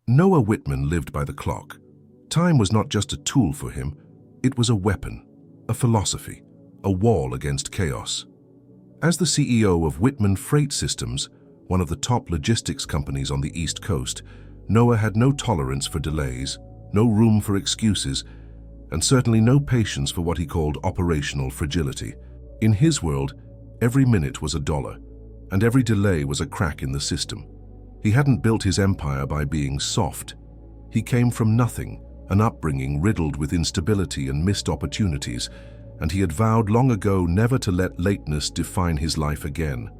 Noah Whitman lived by the clock. Time was not just a tool for him, it was a weapon, a philosophy, a wall against chaos. As the CEO of Whitman Freight Systems, one of the top logistics companies on the East Coast, Noah had no tolerance for delays, no room for excuses, and certainly no patience for what he called operational fragility. In his world, every minute was $1, and every delay was a crack in the system. He hadn't built his empire by being soft. He came from nothing, an upbringing riddled with instability and missed opportunities, and he had vowed long ago never to let lateness define his life again.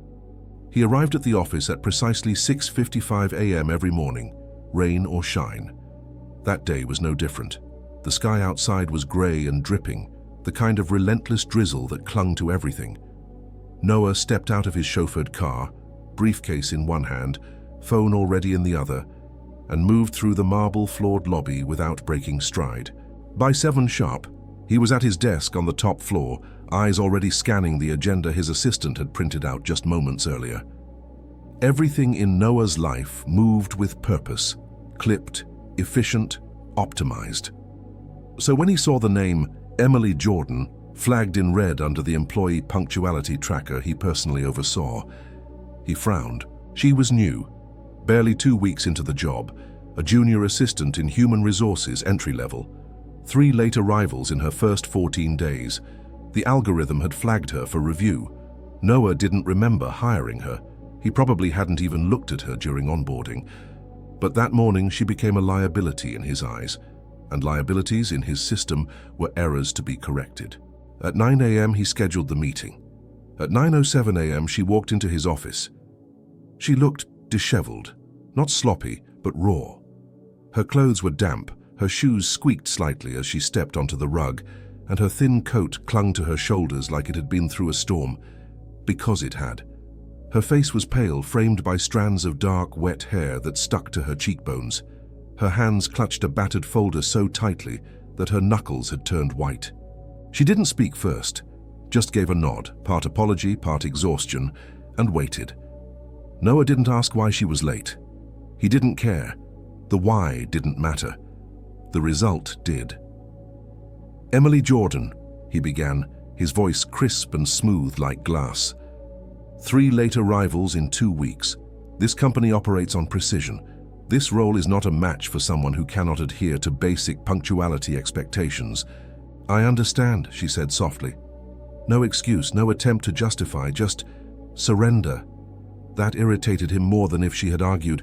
He arrived at the office at precisely 6:55 a.m. every morning, rain or shine. That day was no different. The sky outside was gray and dripping, the kind of relentless drizzle that clung to everything. Noah stepped out of his chauffeured car, briefcase in one hand, phone already in the other, and moved through the marble-floored lobby without breaking stride. By 7 sharp, he was at his desk on the top floor, eyes already scanning the agenda his assistant had printed out just moments earlier. Everything in Noah's life moved with purpose, clipped, efficient, optimized. So when he saw the name Emily Jordan flagged in red under the employee punctuality tracker he personally oversaw, he frowned. She was new, barely 2 weeks into the job, a junior assistant in human resources entry level. 3 late arrivals in her first 14 days. The algorithm had flagged her for review. Noah didn't remember hiring her. He probably hadn't even looked at her during onboarding. But that morning she became a liability in his eyes, and liabilities in his system were errors to be corrected. At 9 a.m. he scheduled the meeting. At 9:07 a.m. she walked into his office. She looked disheveled, not sloppy, but raw. Her clothes were damp, her shoes squeaked slightly as she stepped onto the rug, and her thin coat clung to her shoulders like it had been through a storm, because it had. Her face was pale, framed by strands of dark, wet hair that stuck to her cheekbones. Her hands clutched a battered folder so tightly that her knuckles had turned white. She didn't speak first, just gave a nod, part apology, part exhaustion, and waited. Noah didn't ask why she was late. He didn't care. The why didn't matter. The result did. "Emily Jordan," he began, his voice crisp and smooth like glass. 3 late arrivals in 2 weeks. This company operates on precision. This role is not a match for someone who cannot adhere to basic punctuality expectations. "I understand," she said softly. No excuse, no attempt to justify, just surrender. That irritated him more than if she had argued.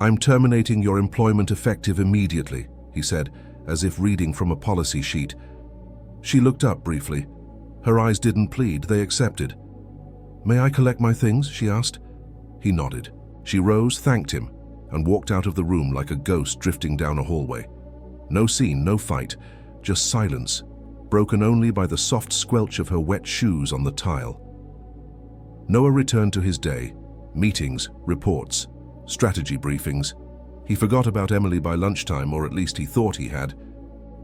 "I'm terminating your employment effective immediately," he said, as if reading from a policy sheet. She looked up briefly. Her eyes didn't plead, they accepted. "May I collect my things?" she asked. He nodded. She rose, thanked him, and walked out of the room like a ghost drifting down a hallway. No scene, no fight, just silence, broken only by the soft squelch of her wet shoes on the tile. Noah returned to his day. Meetings, reports, strategy briefings. He forgot about Emily by lunchtime, or at least he thought he had.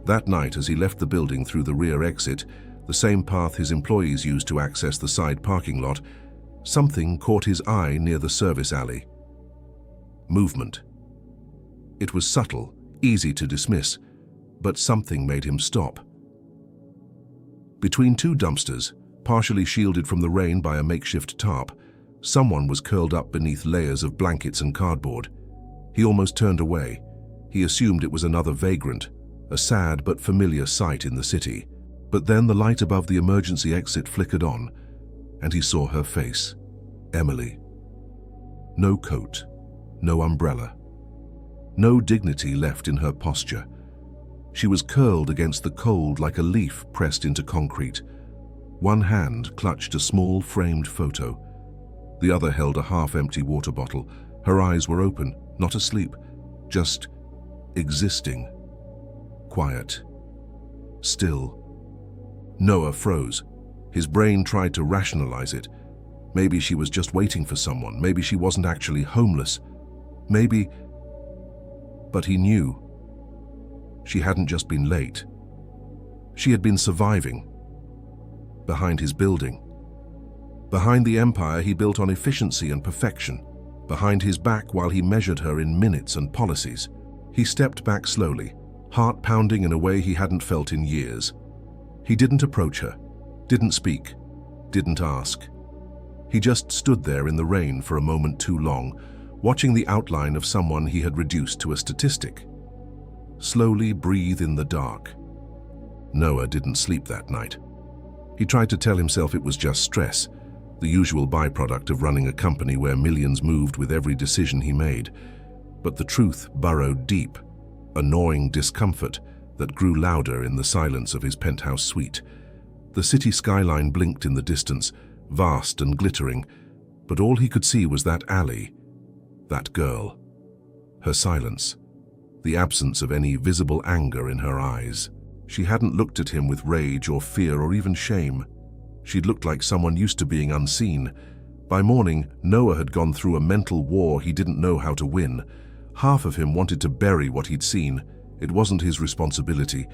That night, as he left the building through the rear exit, the same path his employees used to access the side parking lot, something caught his eye near the service alley. Movement. It was subtle, easy to dismiss, but something made him stop. Between 2 dumpsters, partially shielded from the rain by a makeshift tarp, someone was curled up beneath layers of blankets and cardboard. He almost turned away. He assumed it was another vagrant, a sad but familiar sight in the city. But then the light above the emergency exit flickered on, and he saw her face. Emily. No coat, no umbrella. No dignity left in her posture. She was curled against the cold like a leaf pressed into concrete. One hand clutched a small framed photo. The other held a half-empty water bottle. Her eyes were open, not asleep, just existing. Quiet. Still. Noah froze. His brain tried to rationalize it. Maybe she was just waiting for someone. Maybe she wasn't actually homeless. Maybe... But he knew. She hadn't just been late. She had been surviving. Behind his building. Behind the empire he built on efficiency and perfection. behind his back while he measured her in minutes and policies. He stepped back slowly, heart pounding in a way he hadn't felt in years. He didn't approach her, didn't speak, didn't ask. He just stood there in the rain for a moment too long, watching the outline of someone he had reduced to a statistic. Slowly breathe in the dark. Noah didn't sleep that night. He tried to tell himself it was just stress, the usual byproduct of running a company where millions moved with every decision he made. But the truth burrowed deep, a gnawing discomfort that grew louder in the silence of his penthouse suite. The city skyline blinked in the distance, vast and glittering, but all he could see was that alley, that girl, her silence, the absence of any visible anger in her eyes. She hadn't looked at him with rage or fear or even shame. She'd looked like someone used to being unseen. By morning, Noah had gone through a mental war he didn't know how to win. Half of him wanted to bury what he'd seen. It wasn't his responsibility.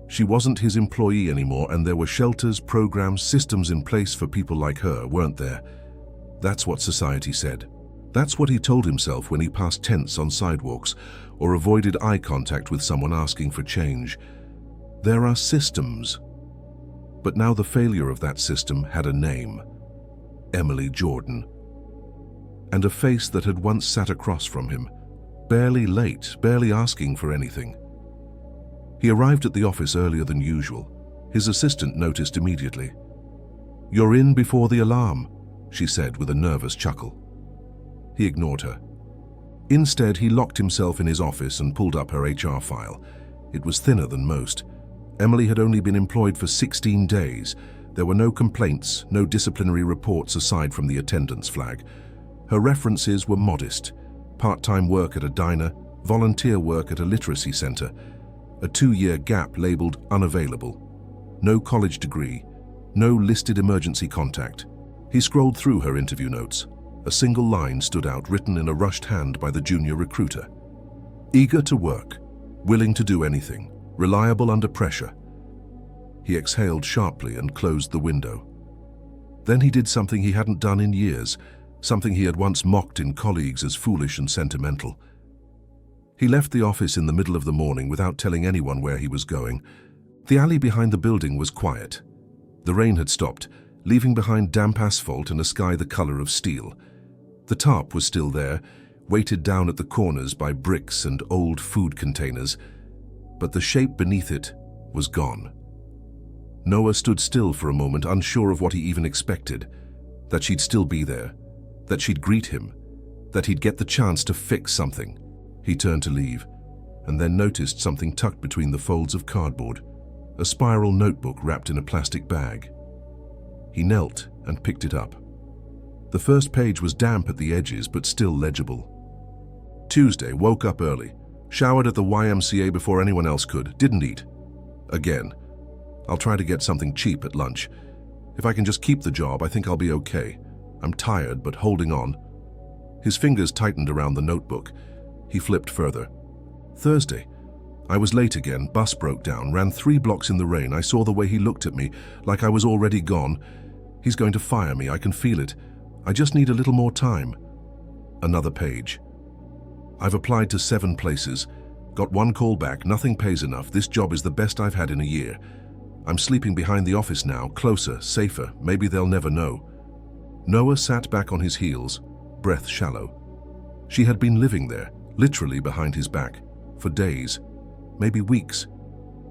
She wasn't his employee anymore, and there were shelters, programs, systems in place for people like her, weren't there? That's what society said. That's what he told himself when he passed tents on sidewalks or avoided eye contact with someone asking for change. There are systems. But now the failure of that system had a name: Emily Jordan. And a face that had once sat across from him, barely late, barely asking for anything. He arrived at the office earlier than usual. His assistant noticed immediately. "You're in before the alarm," she said with a nervous chuckle. He ignored her. Instead, he locked himself in his office and pulled up her HR file. It was thinner than most. Emily had only been employed for 16 days. There were no complaints, no disciplinary reports aside from the attendance flag. Her references were modest: part-time work at a diner, volunteer work at a literacy center, a 2-year gap labeled unavailable, no college degree, no listed emergency contact. He scrolled through her interview notes. A single line stood out, written in a rushed hand by the junior recruiter. "Eager to work, willing to do anything, reliable under pressure." He exhaled sharply and closed the window. Then he did something he hadn't done in years, something he had once mocked in colleagues as foolish and sentimental. He left the office in the middle of the morning without telling anyone where he was going. The alley behind the building was quiet. The rain had stopped, leaving behind damp asphalt and a sky the color of steel. The tarp was still there, weighted down at the corners by bricks and old food containers, but the shape beneath it was gone. Noah stood still for a moment, unsure of what he even expected: that she'd still be there, that she'd greet him, that he'd get the chance to fix something. He turned to leave, and then noticed something tucked between the folds of cardboard, a spiral notebook wrapped in a plastic bag. He knelt and picked it up. The first page was damp at the edges, but still legible. Tuesday, woke up early, showered at the YMCA before anyone else could, didn't eat. Again. I'll try to get something cheap at lunch. If I can just keep the job, I think I'll be okay. I'm tired, but holding on. His fingers tightened around the notebook. He flipped further. Thursday. I was late again, bus broke down, ran 3 blocks in the rain. I saw the way he looked at me, like I was already gone. He's going to fire me, I can feel it. I just need a little more time. Another page. I've applied to 7 places. Got 1 call back, nothing pays enough. This job is the best I've had in a year. I'm sleeping behind the office now, closer, safer. Maybe they'll never know. Noah sat back on his heels, breath shallow. She had been living there, literally behind his back, for days, maybe weeks.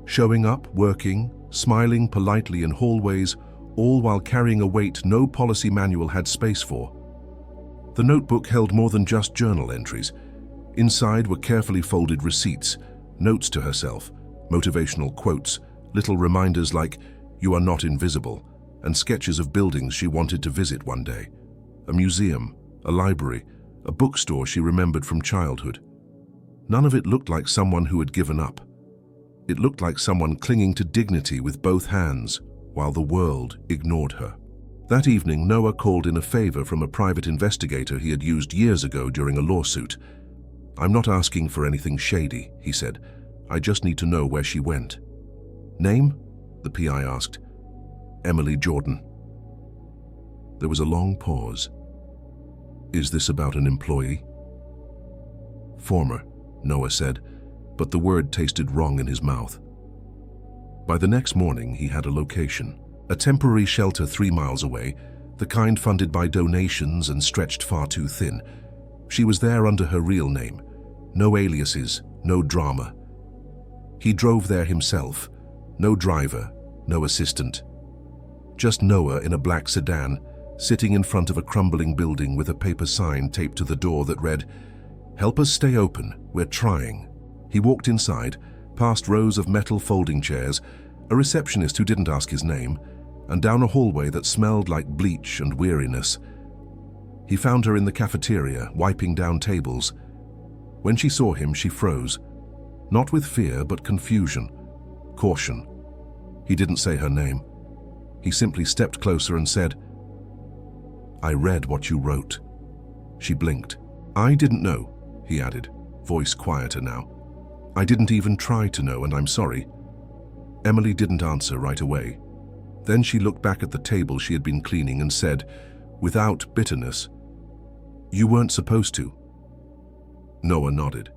Showing up, working, smiling politely in hallways, all while carrying a weight no policy manual had space for. The notebook held more than just journal entries. Inside were carefully folded receipts, notes to herself, motivational quotes, little reminders like, "You are not invisible," and sketches of buildings she wanted to visit one day. A museum, a library, a bookstore she remembered from childhood. None of it looked like someone who had given up. It looked like someone clinging to dignity with both hands, while the world ignored her. That evening, Noah called in a favor from a private investigator he had used years ago during a lawsuit. "I'm not asking for anything shady," he said. "I just need to know where she went." "Name?" the PI asked. "Emily Jordan." There was a long pause. Is this about an employee? Former, Noah said, but the word tasted wrong in his mouth. By the next morning, he had a location. A temporary shelter 3 miles away, the kind funded by donations and stretched far too thin. She was there under her real name. No aliases, no drama. He drove there himself. No driver, no assistant. Just Noah in a black sedan, sitting in front of a crumbling building with a paper sign taped to the door that read, "Help us stay open, we're trying." He walked inside, past rows of metal folding chairs, a receptionist who didn't ask his name, and down a hallway that smelled like bleach and weariness. He found her in the cafeteria, wiping down tables. When she saw him, she froze, not with fear, but confusion, caution. He didn't say her name. He simply stepped closer and said, "I read what you wrote." She blinked. "I didn't know," he added, voice quieter now. "I didn't even try to know, and I'm sorry." Emily didn't answer right away. Then she looked back at the table she had been cleaning and said, without bitterness, "You weren't supposed to." Noah nodded.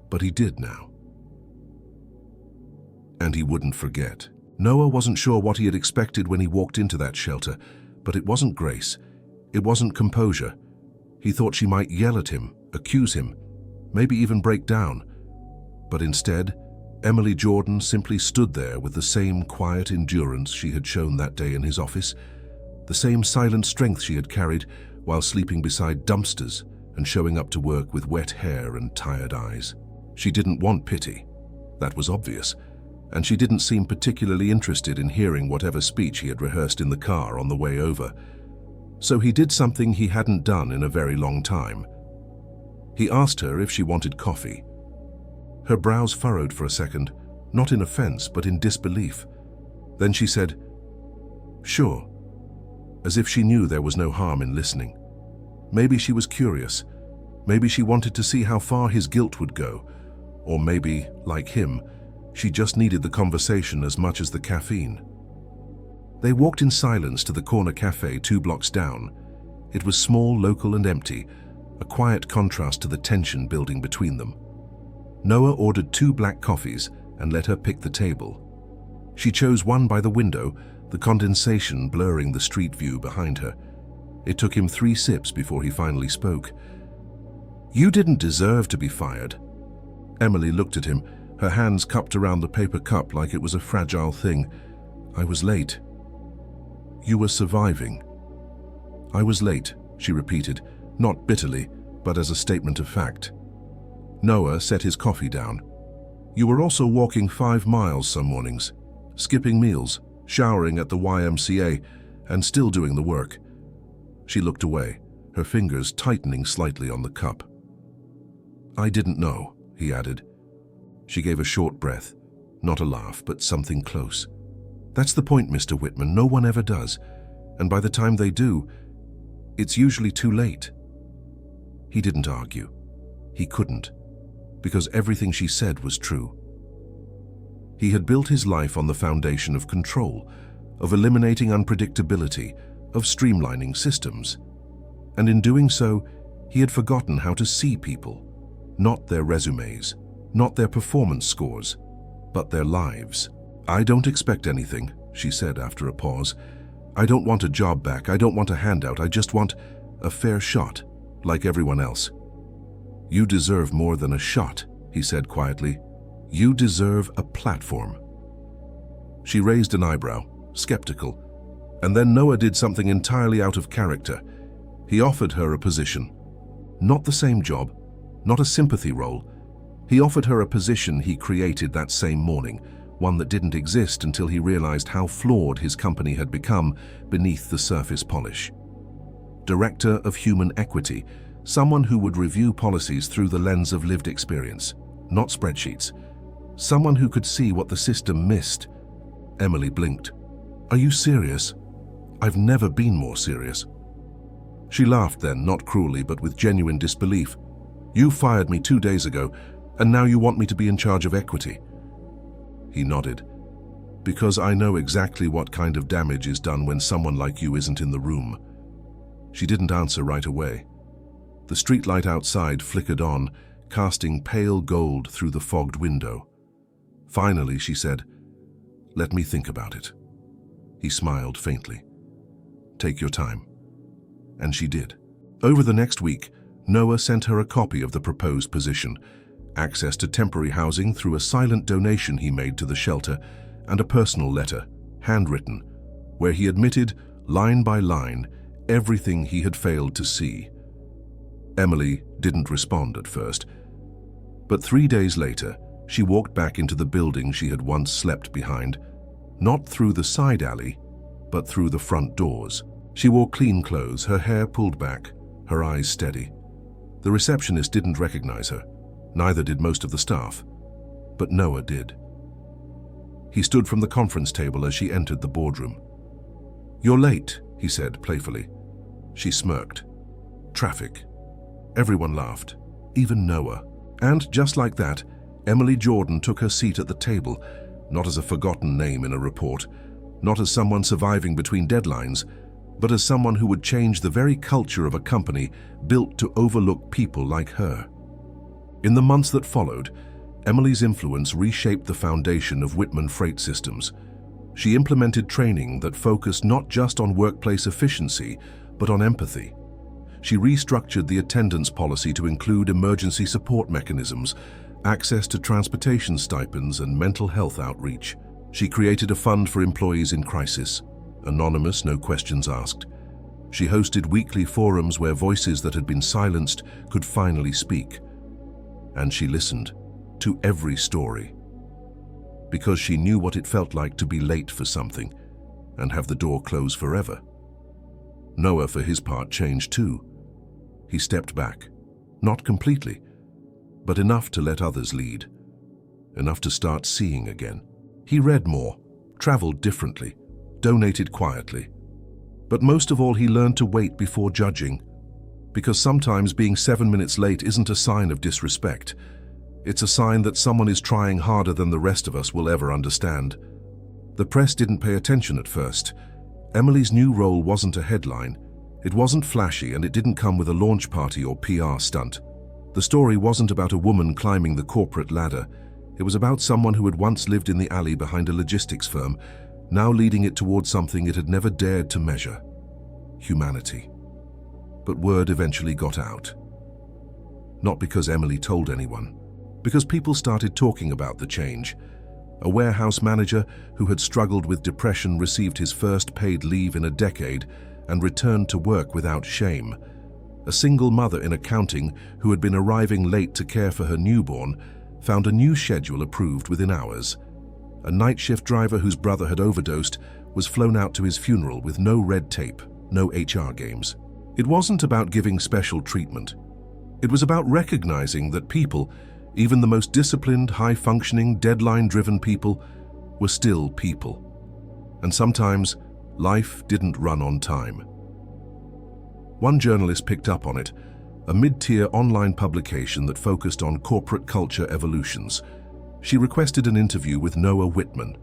But he did now. And he wouldn't forget. Noah wasn't sure what he had expected when he walked into that shelter, but it wasn't grace. It wasn't composure. He thought she might yell at him, accuse him, maybe even break down. But instead, Emily Jordan simply stood there with the same quiet endurance she had shown that day in his office, the same silent strength she had carried while sleeping beside dumpsters and showing up to work with wet hair and tired eyes. She didn't want pity. That was obvious. And she didn't seem particularly interested in hearing whatever speech he had rehearsed in the car on the way over. So he did something he hadn't done in a very long time. He asked her if she wanted coffee. Her brows furrowed for a second, not in offense, but in disbelief. Then she said, "Sure," as if she knew there was no harm in listening. Maybe she was curious. Maybe she wanted to see how far his guilt would go. Or maybe, like him, she just needed the conversation as much as the caffeine. They walked in silence to the corner cafe 2 blocks down. It was small, local, and empty, a quiet contrast to the tension building between them. Noah ordered 2 black coffees and let her pick the table. She chose one by the window, the condensation blurring the street view behind her. It took him 3 sips before he finally spoke. "You didn't deserve to be fired." Emily looked at him, her hands cupped around the paper cup like it was a fragile thing. "I was late." "You were surviving." "I was late," she repeated, not bitterly, but as a statement of fact. Noah set his coffee down. "You were also walking 5 miles some mornings, skipping meals, showering at the YMCA, and still doing the work." She looked away, her fingers tightening slightly on the cup. "I didn't know," he added. She gave a short breath, not a laugh, but something close. "That's the point, Mr. Whitman. No one ever does. And by the time they do, it's usually too late." He didn't argue. He couldn't, because everything she said was true. He had built his life on the foundation of control, of eliminating unpredictability, of streamlining systems. And in doing so, he had forgotten how to see people, not their resumes, not their performance scores, but their lives. "I don't expect anything," she said after a pause. "I don't want a job back. I don't want a handout. I just want a fair shot, like everyone else." "You deserve more than a shot," he said quietly. "You deserve a platform." She raised an eyebrow, skeptical. And then Noah did something entirely out of character. He offered her a position. Not the same job, not a sympathy role. He offered her a position he created that same morning, one that didn't exist until he realized how flawed his company had become beneath the surface polish. Director of Human Equity, someone who would review policies through the lens of lived experience, not spreadsheets. Someone who could see what the system missed. Emily blinked. "Are you serious?" "I've never been more serious." She laughed then, not cruelly, but with genuine disbelief. "You fired me 2 days ago, and now you want me to be in charge of equity." He nodded. "Because I know exactly what kind of damage is done when someone like you isn't in the room." She didn't answer right away. The streetlight outside flickered on, casting pale gold through the fogged window. Finally, she said, "Let me think about it." He smiled faintly. "Take your time." And she did. Over the next week, Noah sent her a copy of the proposed position, access to temporary housing through a silent donation he made to the shelter, and a personal letter, handwritten, where he admitted, line by line, everything he had failed to see. Emily didn't respond at first, but 3 days later, she walked back into the building she had once slept behind, not through the side alley, but through the front doors. She wore clean clothes, her hair pulled back, her eyes steady. The receptionist didn't recognize her, neither did most of the staff, but Noah did. He stood from the conference table as she entered the boardroom. "You're late," he said playfully. She smirked. "Traffic." Everyone laughed, even Noah. And just like that, Emily Jordan took her seat at the table, not as a forgotten name in a report, not as someone surviving between deadlines, but as someone who would change the very culture of a company built to overlook people like her. In the months that followed, Emily's influence reshaped the foundation of Whitman Freight Systems. She implemented training that focused not just on workplace efficiency, but on empathy. She restructured the attendance policy to include emergency support mechanisms, access to transportation stipends, and mental health outreach. She created a fund for employees in crisis, anonymous, no questions asked. She hosted weekly forums where voices that had been silenced could finally speak. And she listened to every story, because she knew what it felt like to be late for something and have the door close forever. Noah, for his part, changed too. He stepped back, not completely, but enough to let others lead, enough to start seeing again. He read more, traveled differently, donated quietly. But most of all, he learned to wait before judging, because sometimes being 7 minutes late isn't a sign of disrespect. It's a sign that someone is trying harder than the rest of us will ever understand. The press didn't pay attention at first. Emily's new role wasn't a headline. It wasn't flashy, and it didn't come with a launch party or PR stunt. The story wasn't about a woman climbing the corporate ladder. It was about someone who had once lived in the alley behind a logistics firm, now leading it towards something it had never dared to measure: humanity. But word eventually got out. Not because Emily told anyone, because people started talking about the change. A warehouse manager who had struggled with depression received his first paid leave in a decade and returned to work without shame. A single mother in accounting who had been arriving late to care for her newborn found a new schedule approved within hours. A night shift driver whose brother had overdosed was flown out to his funeral with no red tape, no HR games. It wasn't about giving special treatment. It was about recognizing that people, even the most disciplined, high-functioning, deadline-driven people, were still people. And sometimes, life didn't run on time. One journalist picked up on it, a mid-tier online publication that focused on corporate culture evolutions. She requested an interview with Noah Whitman.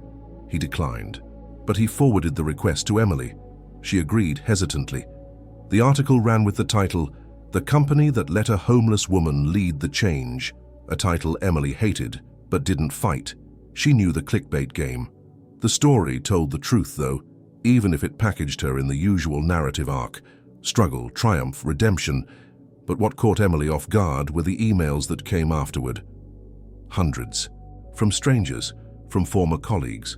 He declined, but he forwarded the request to Emily. She agreed hesitantly. The article ran with the title, "The Company That Let a Homeless Woman Lead the Change," a title Emily hated, but didn't fight. She knew the clickbait game. The story told the truth, though, even if it packaged her in the usual narrative arc: struggle, triumph, redemption. But what caught Emily off guard were the emails that came afterward. Hundreds. From strangers, from former colleagues,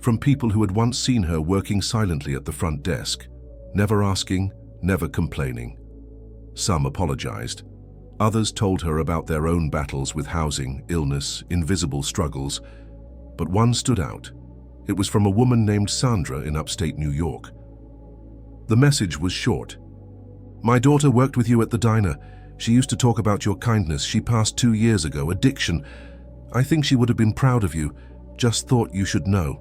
from people who had once seen her working silently at the front desk, never asking, never complaining. Some apologized. Others told her about their own battles with housing, illness, invisible struggles. But one stood out. It was from a woman named Sandra in upstate New York. The message was short. "My daughter worked with you at the diner. She used to talk about your kindness. She passed 2 years ago, addiction. I think she would have been proud of you. Just thought you should know."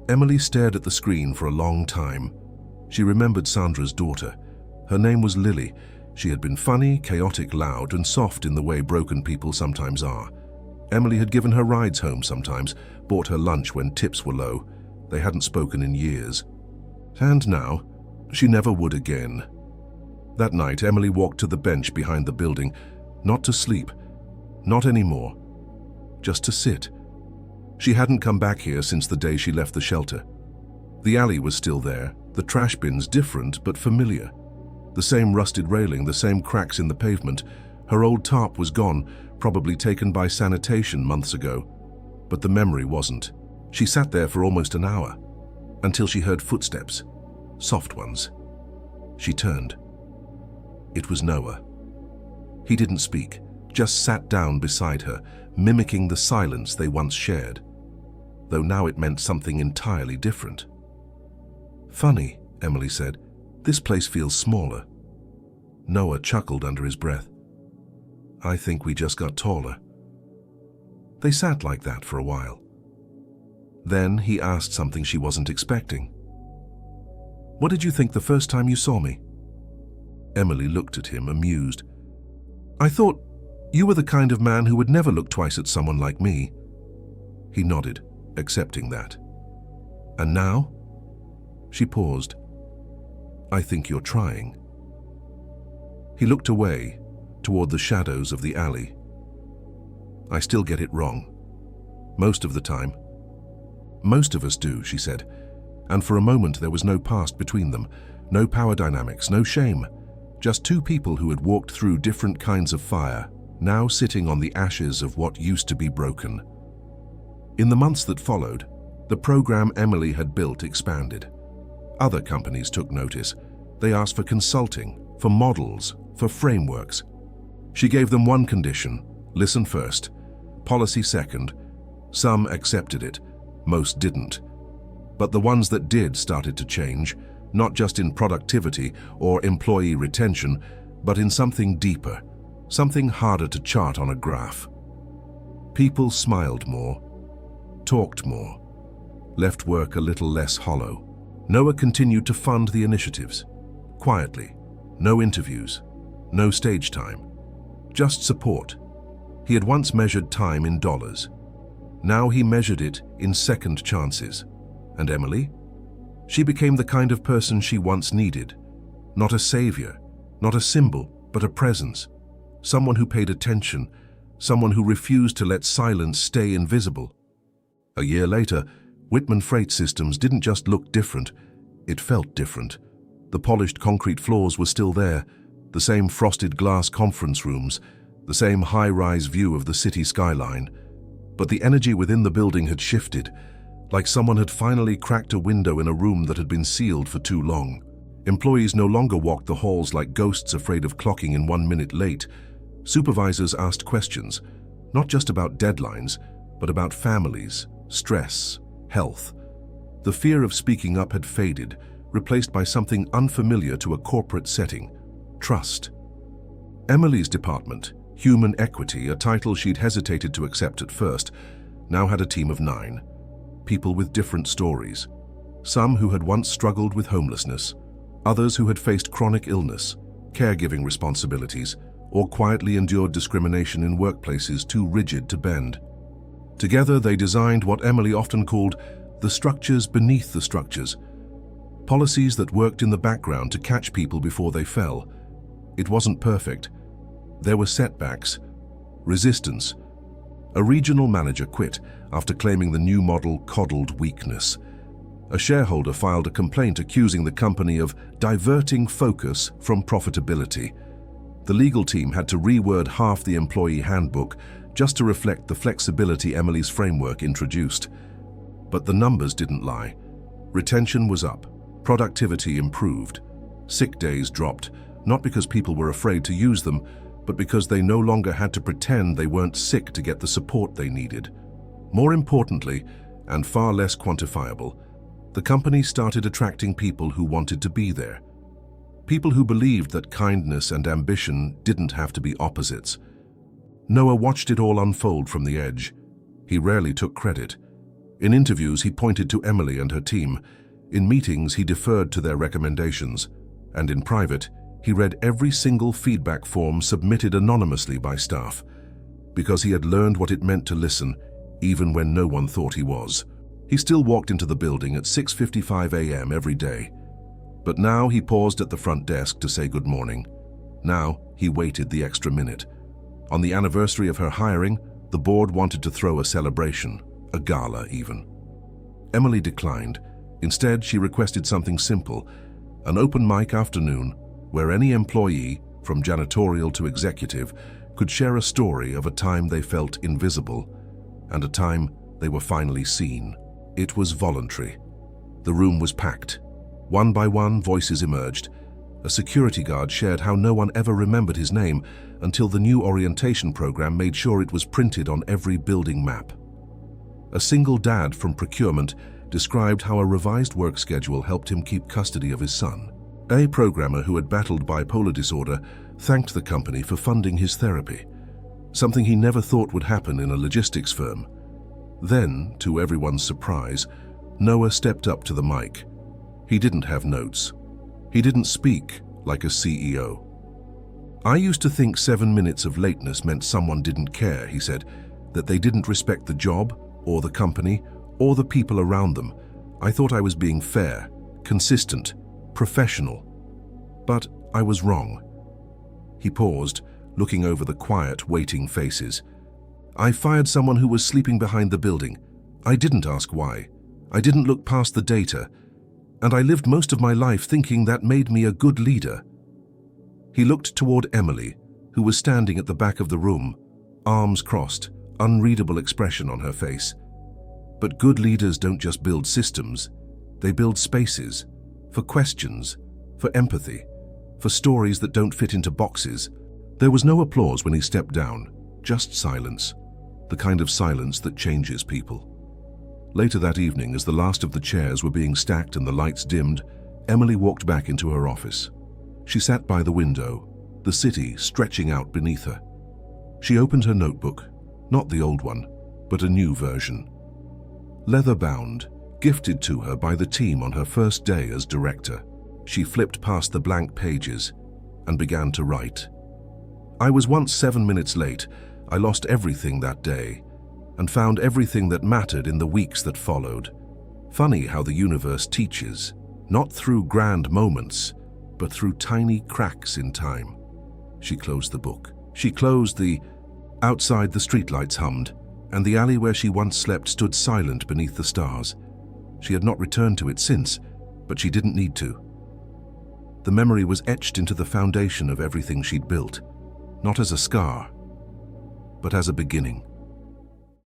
Emily stared at the screen for a long time. She remembered Sandra's daughter. Her name was Lily. She had been funny, chaotic, loud, and soft in the way broken people sometimes are. Emily had given her rides home sometimes, bought her lunch when tips were low. They hadn't spoken in years. And now, she never would again. That night, Emily walked to the bench behind the building, not to sleep, not anymore, just to sit. She hadn't come back here since the day she left the shelter. The alley was still there, the trash bins different but familiar. The same rusted railing, the same cracks in the pavement. Her old tarp was gone, probably taken by sanitation months ago. But the memory wasn't. She sat there for almost an hour, until she heard footsteps, soft ones. She turned. It was Noah. He didn't speak, just sat down beside her, mimicking the silence they once shared, though now it meant something entirely different. "Funny," Emily said. "This place feels smaller." Noah chuckled under his breath. "I think we just got taller." They sat like that for a while. Then he asked something she wasn't expecting. "What did you think the first time you saw me?" Emily looked at him, amused. "I thought you were the kind of man who would never look twice at someone like me." He nodded, accepting that. "And now?" She paused. "I think you're trying." He looked away, toward the shadows of the alley. "I still get it wrong. Most of the time." "Most of us do," she said, and for a moment there was no past between them, no power dynamics, no shame, just two people who had walked through different kinds of fire, now sitting on the ashes of what used to be broken. In the months that followed, the program Emily had built expanded. Other companies took notice. They asked for consulting, for models, for frameworks. She gave them one condition: listen first, policy second. Some accepted it, most didn't. But the ones that did started to change, not just in productivity or employee retention, but in something deeper, something harder to chart on a graph. People smiled more, talked more, left work a little less hollow. Noah continued to fund the initiatives, quietly, no interviews, no stage time, just support. He had once measured time in dollars. Now he measured it in second chances. And Emily? She became the kind of person she once needed. Not a savior, not a symbol, but a presence. Someone who paid attention, someone who refused to let silence stay invisible. A year later, Whitman Freight Systems didn't just look different, it felt different. The polished concrete floors were still there, the same frosted glass conference rooms, the same high-rise view of the city skyline. But the energy within the building had shifted, like someone had finally cracked a window in a room that had been sealed for too long. Employees no longer walked the halls like ghosts afraid of clocking in 1 minute late. Supervisors asked questions, not just about deadlines, but about families, stress, health. The fear of speaking up had faded, replaced by something unfamiliar to a corporate setting: trust. Emily's department, Human Equity, a title she'd hesitated to accept at first, now had a team of 9. People with different stories. Some who had once struggled with homelessness, others who had faced chronic illness, caregiving responsibilities, or quietly endured discrimination in workplaces too rigid to bend. Together they designed what Emily often called the structures beneath the structures, policies that worked in the background to catch people before they fell. It wasn't perfect. There were setbacks, resistance. A regional manager quit after claiming the new model coddled weakness. A shareholder filed a complaint accusing the company of diverting focus from profitability. The legal team had to reword half the employee handbook just to reflect the flexibility Emily's framework introduced. But the numbers didn't lie. Retention was up, productivity improved. Sick days dropped, not because people were afraid to use them, but because they no longer had to pretend they weren't sick to get the support they needed. More importantly, and far less quantifiable, the company started attracting people who wanted to be there. People who believed that kindness and ambition didn't have to be opposites. Noah watched it all unfold from the edge. He rarely took credit. In interviews, he pointed to Emily and her team. In meetings, he deferred to their recommendations. And in private, he read every single feedback form submitted anonymously by staff, because he had learned what it meant to listen, even when no one thought he was. He still walked into the building at 6:55 a.m. every day. But now he paused at the front desk to say good morning. Now he waited the extra minute. On the anniversary of her hiring, the board wanted to throw a celebration, a gala even. Emily declined. Instead, she requested something simple, an open mic afternoon where any employee, from janitorial to executive, could share a story of a time they felt invisible and a time they were finally seen. It was voluntary. The room was packed. One by one, voices emerged. A security guard shared how no one ever remembered his name until the new orientation program made sure it was printed on every building map. A single dad from procurement described how a revised work schedule helped him keep custody of his son. A programmer who had battled bipolar disorder thanked the company for funding his therapy, something he never thought would happen in a logistics firm. Then, to everyone's surprise, Noah stepped up to the mic. He didn't have notes. He didn't speak like a CEO. "I used to think 7 minutes of lateness meant someone didn't care," he said, "that they didn't respect the job, or the company, or the people around them. I thought I was being fair, consistent, professional. But I was wrong." He paused, looking over the quiet, waiting faces. "I fired someone who was sleeping behind the building. I didn't ask why. I didn't look past the data. And I lived most of my life thinking that made me a good leader." He looked toward Emily, who was standing at the back of the room, arms crossed, unreadable expression on her face. But good leaders don't just build systems. They build spaces, for questions, for empathy, for stories that don't fit into boxes. There was no applause when he stepped down, just silence, the kind of silence that changes people. Later that evening, as the last of the chairs were being stacked and the lights dimmed, Emily walked back into her office. She sat by the window, the city stretching out beneath her. She opened her notebook, not the old one, but a new version. Leather-bound, gifted to her by the team on her first day as director. She flipped past the blank pages and began to write. "I was once 7 minutes late. I lost everything that day and found everything that mattered in the weeks that followed. Funny how the universe teaches, not through grand moments, but through tiny cracks in time." She closed the book. She closed the... Outside, the streetlights hummed, and the alley where she once slept stood silent beneath the stars. She had not returned to it since, but she didn't need to. The memory was etched into the foundation of everything she'd built, not as a scar, but as a beginning.